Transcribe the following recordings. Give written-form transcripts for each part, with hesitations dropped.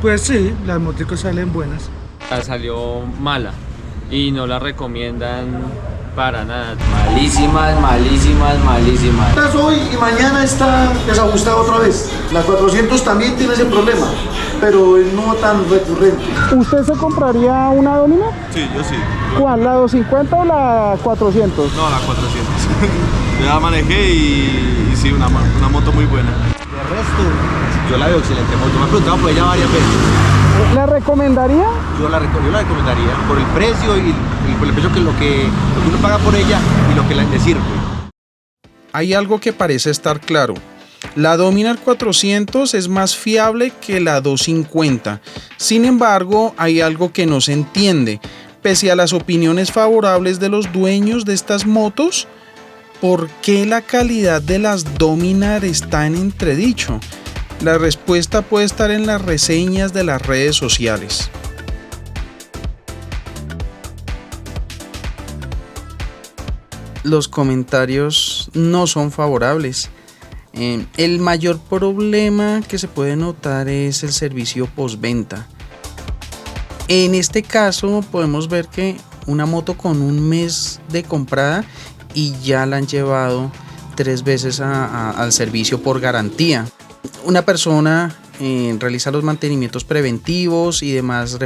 Pues sí, las motos salen buenas. Salió mala y no la recomiendan para nada. Malísimas, malísimas, malísimas. Hoy y mañana está desajustada otra vez. La 400 también tiene ese problema, pero no tan recurrente. ¿Usted se compraría una Dominar? Sí, yo sí. ¿Cuál? ¿La 250 o la 400? No, la 400. Yo la manejé y sí, una moto muy buena. De resto, yo la veo excelente moto. Me han preguntado por ella varias veces. ¿La recomendaría? Yo la recomendaría por el precio y por el precio lo que uno paga por ella y lo que le sirve. Hay algo que parece estar claro. La Dominar 400 es más fiable que la 250. Sin embargo, hay algo que no se entiende. Pese a las opiniones favorables de los dueños de estas motos, ¿por qué la calidad de las Dominar está en entredicho? La respuesta puede estar en las reseñas de las redes sociales. Los comentarios no son favorables. El mayor problema que se puede notar es el servicio postventa. En este caso podemos ver que una moto con un mes de comprada y ya la han llevado 3 veces al servicio por garantía. Una persona realiza los mantenimientos preventivos y demás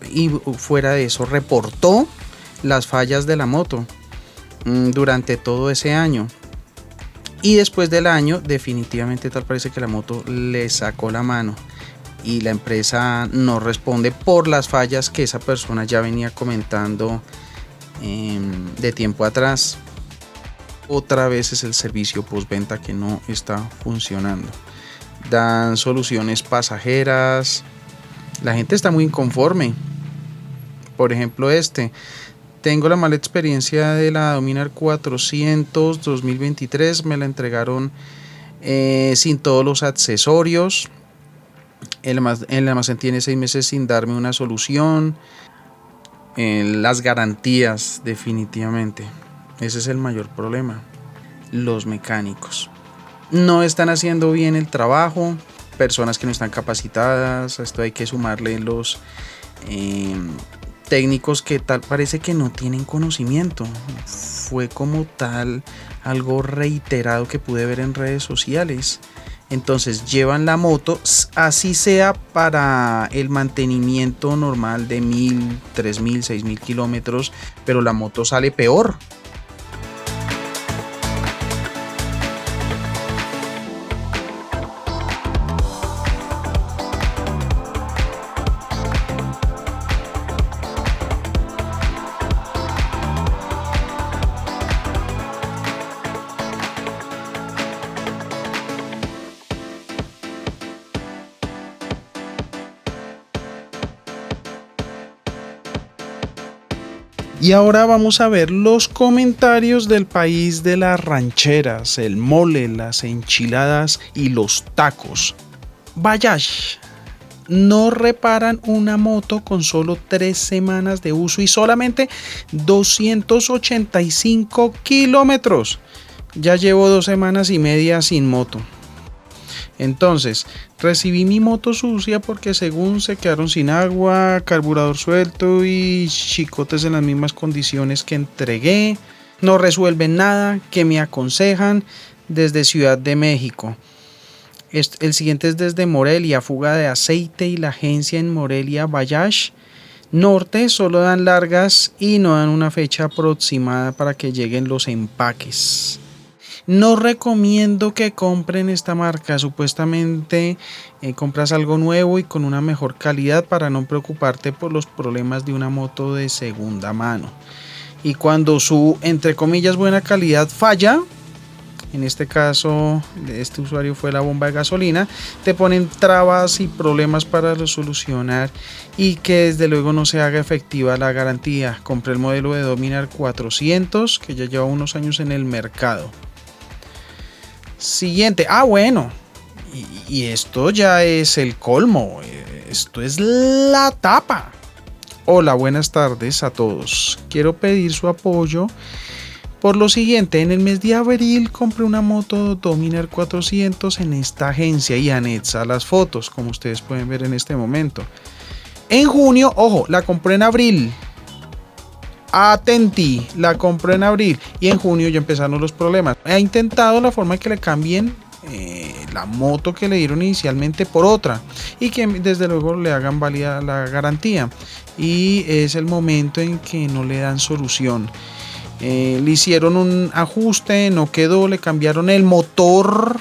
y fuera de eso reportó las fallas de la moto durante todo ese año. Y después del año definitivamente tal parece que la moto le sacó la mano y la empresa no responde por las fallas que esa persona ya venía comentando de tiempo atrás. Otra vez es el servicio postventa que no está funcionando. Dan soluciones pasajeras. La gente está muy inconforme. Por ejemplo, tengo la mala experiencia de la Dominar 400 2023. Me la entregaron sin todos los accesorios. El almacén tiene 6 meses sin darme una solución. Las garantías, definitivamente. Ese es el mayor problema. Los mecánicos no están haciendo bien el trabajo. Personas que no están capacitadas. A esto hay que sumarle los técnicos que tal parece que no tienen conocimiento. Fue como tal algo reiterado que pude ver en redes sociales. Entonces llevan la moto, así sea para el mantenimiento normal de 1000, 3000, 6000 kilómetros, pero la moto sale peor. Y ahora vamos a ver los comentarios del país de las rancheras, el mole, las enchiladas y los tacos. Bayash. No reparan una moto con solo 3 semanas de uso y solamente 285 kilómetros. Ya llevo 2 semanas y media sin moto. Entonces, recibí mi moto sucia porque según se quedaron sin agua, carburador suelto y chicotes en las mismas condiciones que entregué. No resuelven nada. ¿Qué me aconsejan? Desde Ciudad de México. El siguiente es desde Morelia, fuga de aceite y la agencia en Morelia, Bayash Norte. Solo dan largas y no dan una fecha aproximada para que lleguen los empaques. No recomiendo que compren esta marca. Supuestamente compras algo nuevo y con una mejor calidad para no preocuparte por los problemas de una moto de segunda mano. Y cuando su, entre comillas, buena calidad falla, en este caso este usuario fue la bomba de gasolina, te ponen trabas y problemas para solucionar y que desde luego no se haga efectiva la garantía. Compré el modelo de Dominar 400 que ya lleva unos años en el mercado. Siguiente, bueno, y esto ya es el colmo, esto es la tapa. Hola, buenas tardes a todos. Quiero pedir su apoyo Por lo siguiente, en el mes de abril compré una moto Dominar 400 en esta agencia y anexa las fotos, como ustedes pueden ver en este momento. En junio, ojo, la compré en abril. Atenti, la compré en abril y en junio ya empezaron los problemas. He intentado la forma de que le cambien la moto que le dieron inicialmente por otra y que desde luego le hagan válida la garantía, y es el momento en que no le dan solución. Le hicieron un ajuste, no quedó, le cambiaron el motor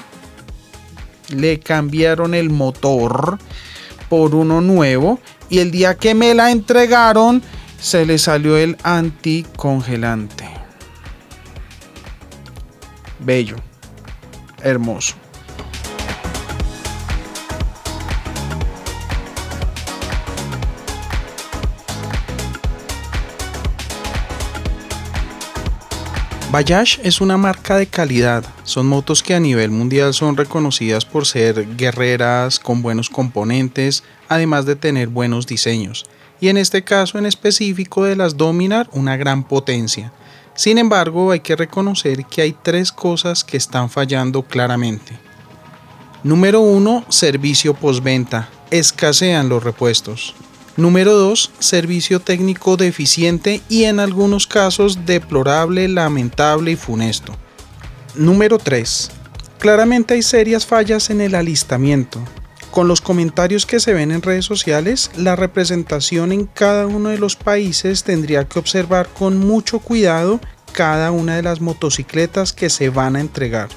por uno nuevo, y el día que me la entregaron se le salió el anticongelante. Bello, hermoso. Bajaj es una marca de calidad. Son motos que a nivel mundial son reconocidas por ser guerreras, con buenos componentes, además de tener buenos diseños. Y en este caso en específico de las Dominar, una gran potencia. Sin embargo, hay que reconocer que hay 3 cosas que están fallando claramente. Número 1, servicio postventa. Escasean los repuestos. Número 2, servicio técnico deficiente y en algunos casos deplorable, lamentable y funesto. Número 3, claramente hay serias fallas en el alistamiento. Con los comentarios que se ven en redes sociales, la representación en cada uno de los países tendría que observar con mucho cuidado cada una de las motocicletas que se van a entregar.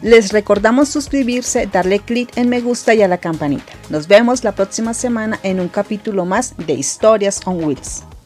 Les recordamos suscribirse, darle clic en me gusta y a la campanita. Nos vemos la próxima semana en un capítulo más de Historias on Wheels.